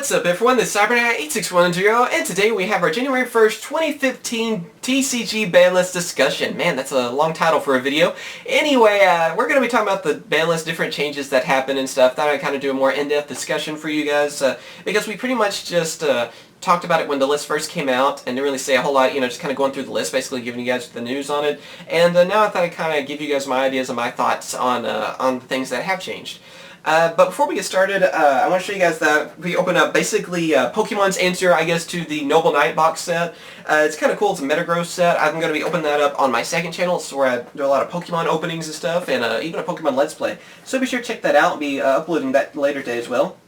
What's up everyone, this is CyberKnight 8610, and today we have our January 1st, 2015 TCG Banlist discussion. Man, that's a long title for a video. Anyway, we're going to be talking about the banlist, different changes that happen and stuff. Thought I'd kind of do a more in-depth discussion for you guys, because we pretty much just talked about it when the list first came out and didn't really say a whole lot, just kind of going through the list, basically giving you guys the news on it. And now I thought I'd kind of give you guys my ideas and my thoughts on the things that have changed. But before we get started, I want to show you guys that we open up basically Pokemon's answer, I guess, to the Noble Knight box set. It's kind of cool. It's a Metagross set. I'm going to be opening that up on my second channel. It's where I do a lot of Pokemon openings and stuff, and even a Pokemon Let's Play. So be sure to check that out. I'll be uploading that later today as well.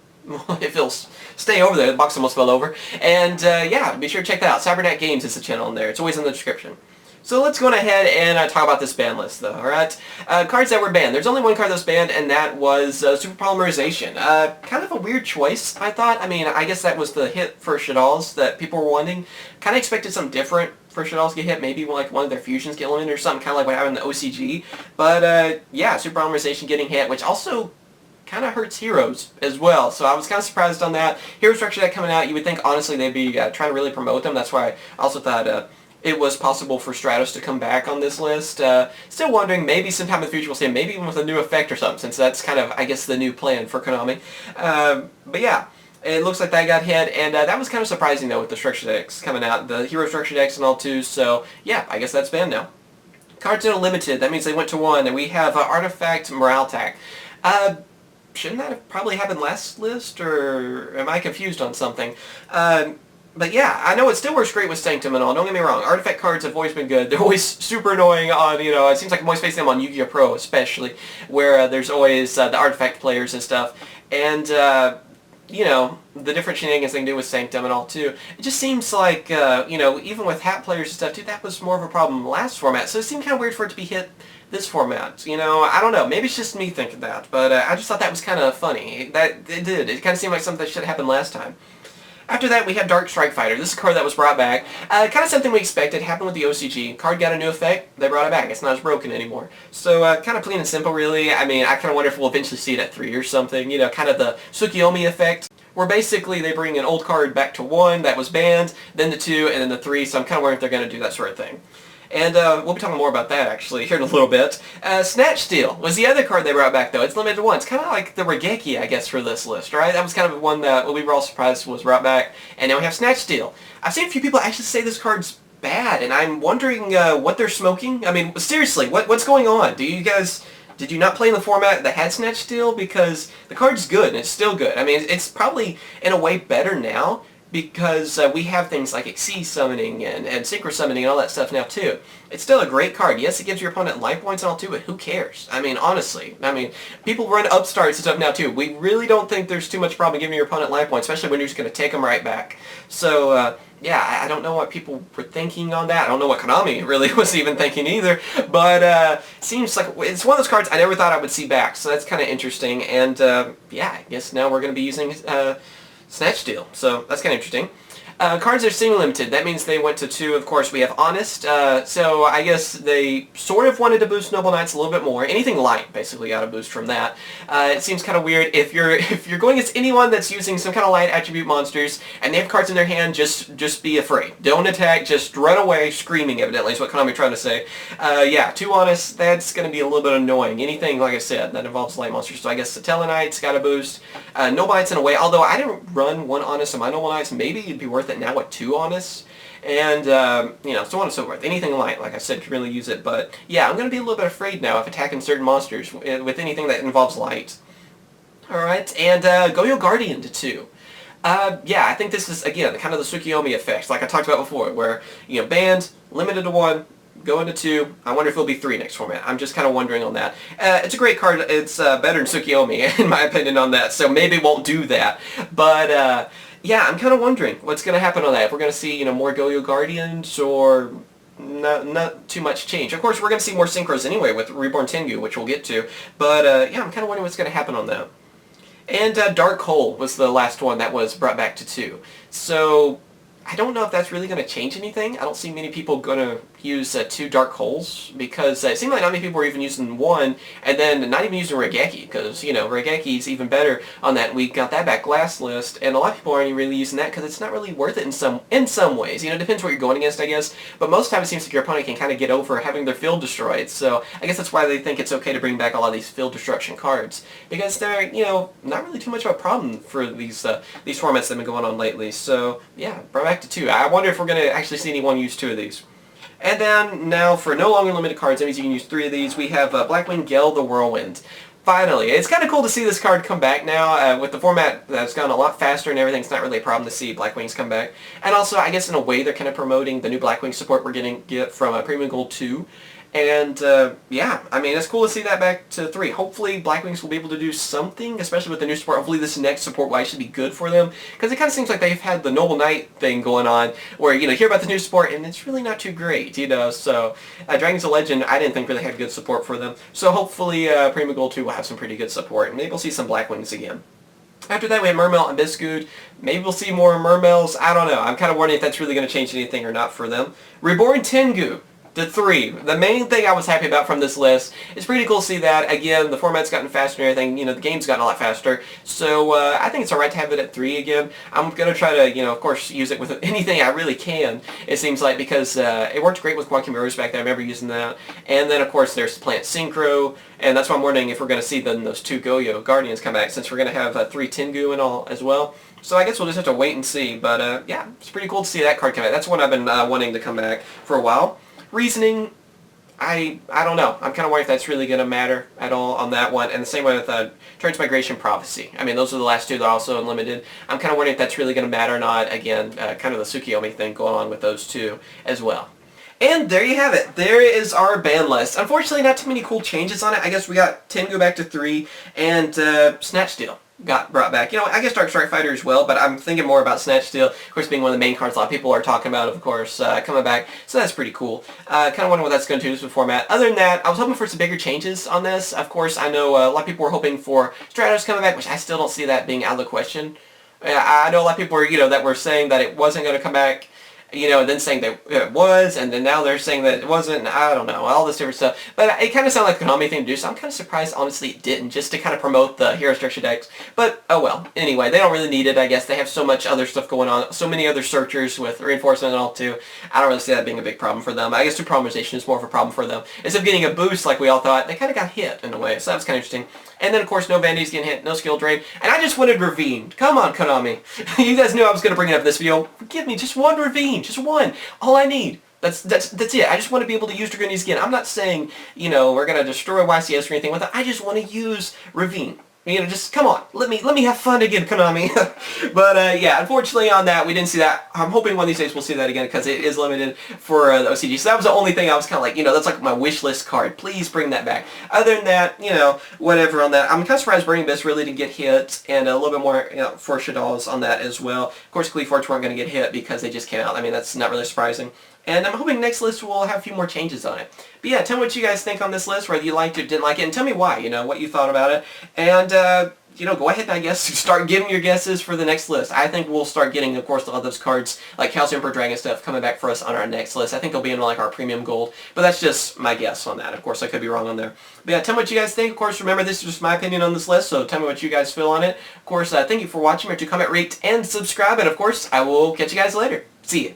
If it'll stay over there. The box almost fell over. And yeah, be sure to check that out. CyberKnight Games is the channel in there. It's always in the description. So let's go ahead and talk about this ban list, though, alright? Cards that were banned. There's only one card that was banned, and that was Super Polymerization. Kind of a weird choice, I thought. I mean, I guess that was the hit for Shaddolls that people were wanting. Kind of expected something different for Shaddolls to get hit. Maybe like one of their fusions get eliminated or something, kind of like what happened in the OCG. But, yeah, Super Polymerization getting hit, which also kind of hurts Heroes as well. So I was kind of surprised on that. Hero Structure Deck coming out, you would think, honestly, they'd be trying to really promote them. That's why I also thought it was possible for Stratos to come back on this list. Still wondering, maybe sometime in the future we'll see him, maybe even with a new effect or something, since that's kind of, I guess, the new plan for Konami. But yeah, it looks like that got hit, and that was kind of surprising, though, with the structure decks coming out, the hero structure decks and all, too, so yeah, I guess that's banned now. Cards that are limited, that means they went to one, and we have Artifact Moralltach. Shouldn't that have probably happened last list, or am I confused on something? But yeah, I know it still works great with Sanctum and all, don't get me wrong. Artifact cards have always been good. They're always super annoying on, it seems like I'm always facing them on Yu-Gi-Oh! Pro especially, where there's always the artifact players and stuff. And, the different shenanigans they can do with Sanctum and all too. It just seems like, even with hat players and stuff too, that was more of a problem last format. So it seemed kind of weird for it to be hit this format. I don't know. Maybe it's just me thinking that. But I just thought that was kind of funny. It did. It kind of seemed like something that should have happened last time. After that, we have Dark Strike Fighter. This is a card that was brought back. Kind of something we expected. Happened with the OCG. Card got a new effect. They brought it back. It's not as broken anymore. So, kind of plain and simple, really. I mean, I kind of wonder if we'll eventually see it at 3 or something. Kind of the Tsukiyomi effect, where basically they bring an old card back to 1 that was banned, then the 2, and then the 3. So I'm kind of wondering if they're going to do that sort of thing. And we'll be talking more about that, actually, here in a little bit. Snatch Steal was the other card they brought back, though. It's limited to 1. It's kind of like the Regeki, I guess, for this list, right? That was kind of one that we were all surprised was brought back. And now we have Snatch Steal. I've seen a few people actually say this card's bad, and I'm wondering what they're smoking. I mean, seriously, what's going on? Did you not play in the format that had Snatch Steal? Because the card's good, and it's still good. I mean, it's probably, in a way, better now, because we have things like Xyz summoning and Synchro summoning and all that stuff now too. It's still a great card. Yes, it gives your opponent life points and all too, but who cares? I mean, honestly. I mean, people run upstarts and stuff now too. We really don't think there's too much problem giving your opponent life points, especially when you're just going to take them right back. So, yeah, I don't know what people were thinking on that. I don't know what Konami really was even thinking either. But seems like it's one of those cards I never thought I would see back. So that's kind of interesting. And, yeah, I guess now we're going to be using Snatch Steal, so that's kind of interesting. Cards are single limited. That means they went to 2. Of course, we have Honest. So I guess they sort of wanted to boost Noble Knights a little bit more. Anything light basically got a boost from that. It seems kind of weird if you're going against anyone that's using some kind of light attribute monsters and they have cards in their hand. Just be afraid. Don't attack. Just run away, screaming. Evidently, is what Konami trying to say. Yeah, 2 Honest. That's going to be a little bit annoying. Anything, like I said, that involves light monsters. So I guess the Tellarknights got a boost. Noble Knights in a way. Although I didn't run 1 Honest on my Noble Knights, maybe it'd be worth it now with 2 Honest, and, so on and so forth. Anything light, like I said, could really use it, but, yeah, I'm going to be a little bit afraid now of attacking certain monsters with anything that involves light. Alright, and, Goyo Guardian to 2. Yeah, I think this is, again, kind of the Tsukiyomi effect, like I talked about before, where, banned, limited to 1, go into 2. I wonder if it'll be 3 next format. I'm just kind of wondering on that. It's a great card. It's better than Tsukiyomi, in my opinion, on that, so maybe it won't do that, but, yeah, I'm kind of wondering what's going to happen on that. If we're going to see, more Goyo Guardians or not too much change. Of course, we're going to see more Synchros anyway with Reborn Tengu, which we'll get to. But, yeah, I'm kind of wondering what's going to happen on that. And Dark Hole was the last one that was brought back to 2. So, I don't know if that's really going to change anything. I don't see many people going to, use 2 Dark Holes, because it seemed like not many people were even using one, and then not even using Regeki, because, you know, Regeki's even better on that. We got that back last list, and a lot of people aren't really using that because it's not really worth it in some ways. You know, it depends what you're going against, I guess, but most of the time it seems like your opponent can kind of get over having their field destroyed, so I guess that's why they think it's okay to bring back a lot of these field destruction cards, because they're, you know, not really too much of a problem for these formats that have been going on lately. So yeah, brought back to 2. I wonder if we're going to actually see anyone use 2 of these. And then now for no longer limited cards, that means you can use 3 of these. We have Blackwing, Gale, the Whirlwind. Finally, it's kind of cool to see this card come back now. With the format that's gone a lot faster and everything, it's not really a problem to see Blackwings come back. And also, I guess in a way, they're kind of promoting the new Blackwing support we're going to get from Premium Gold 2. And, yeah, I mean, it's cool to see that back to 3. Hopefully, Blackwings will be able to do something, especially with the new support. Hopefully, this next support will actually be good for them, because it kind of seems like they've had the Noble Knight thing going on, where, you know, you hear about the new support, and it's really not too great, you know, so, Dragons of Legend, I didn't think really had good support for them, so hopefully, Premium Gold 2 will have some pretty good support, and maybe we'll see some Blackwings again. After that, we have Mermail Abyssgunde. Maybe we'll see more Mermails, I don't know. I'm kind of wondering if that's really going to change anything or not for them. Reborn Tengu. The 3. The main thing I was happy about from this list, it's pretty cool to see that. Again, the format's gotten faster and everything, you know, the game's gotten a lot faster, so I think it's alright to have it at 3 again. I'm going to try to, you know, of course, use it with anything I really can, it seems like, because it worked great with Quantum Mirrors back then. I remember using that. And then, of course, there's Plant Synchro, and that's why I'm wondering if we're going to see then those 2 Goyo Guardians come back, since we're going to have 3 Tengu and all as well. So I guess we'll just have to wait and see, but yeah, it's pretty cool to see that card come back. That's one I've been wanting to come back for a while. Reasoning, I don't know. I'm kind of wondering if that's really going to matter at all on that one. And the same way with Transmigration Prophecy. I mean, those are the last 2 that are also unlimited. I'm kind of wondering if that's really going to matter or not. Again, kind of the Tsukiyomi thing going on with those 2 as well. And there you have it. There is our ban list. Unfortunately, not too many cool changes on it. I guess we got Tengu back to 3 and Snatch Steal got brought back. You know, I guess Dark Strike Fighter as well, but I'm thinking more about Snatch Steal, of course, being one of the main cards a lot of people are talking about, of course, coming back, so that's pretty cool. Kind of wondering what that's going to do to the format. Other than that, I was hoping for some bigger changes on this. Of course, I know a lot of people were hoping for Stratos coming back, which I still don't see that being out of the question. I know a lot of people were, you know, that were saying that it wasn't going to come back, you know, and then saying that it was, and then now they're saying that it wasn't, and I don't know, all this different stuff. But it kind of sounded like a Konami thing to do, so I'm kind of surprised, honestly, it didn't, just to kind of promote the Hero Structure decks. But, oh well. Anyway, they don't really need it, I guess. They have so much other stuff going on, so many other searchers with reinforcement and all, too. I don't really see that being a big problem for them. I guess Polymerization is more of a problem for them. Instead of getting a boost like we all thought, they kind of got hit, in a way, so that was kind of interesting. And then, of course, no Band-Aids getting hit, no skill drain, and I just wanted Ravine. Come on, Konami. You guys knew I was going to bring it up in this video. Forgive me, just one Ravine, just one. All I need. That's it. I just want to be able to use Dragoonies again. I'm not saying, you know, we're going to destroy YCS or anything with it. I just want to use Ravine. You know, just, come on, let me have fun again, Konami. But, yeah, unfortunately on that, we didn't see that. I'm hoping one of these days we'll see that again, because it is limited for the OCG. So that was the only thing I was kind of like, you know, that's like my wish list card. Please bring that back. Other than that, you know, whatever on that. I'm kind of surprised Burning Abyss really didn't get hit, and a little bit more, you know, for Shaddolls on that as well. Of course, Cleaforts weren't going to get hit because they just came out. I mean, that's not really surprising. And I'm hoping next list will have a few more changes on it. But yeah, tell me what you guys think on this list, whether you liked it, didn't like it, and tell me why, you know, what you thought about it. And, you know, go ahead and I guess start giving your guesses for the next list. I think we'll start getting, of course, a lot of those cards, like Calcium Emperor Dragon stuff, coming back for us on our next list. I think they'll be in, like, our Premium Gold. But that's just my guess on that. Of course, I could be wrong on there. But yeah, tell me what you guys think. Of course, remember, this is just my opinion on this list, so tell me what you guys feel on it. Of course, thank you for watching. Remember to comment, rate, and subscribe. And, of course, I will catch you guys later. See ya.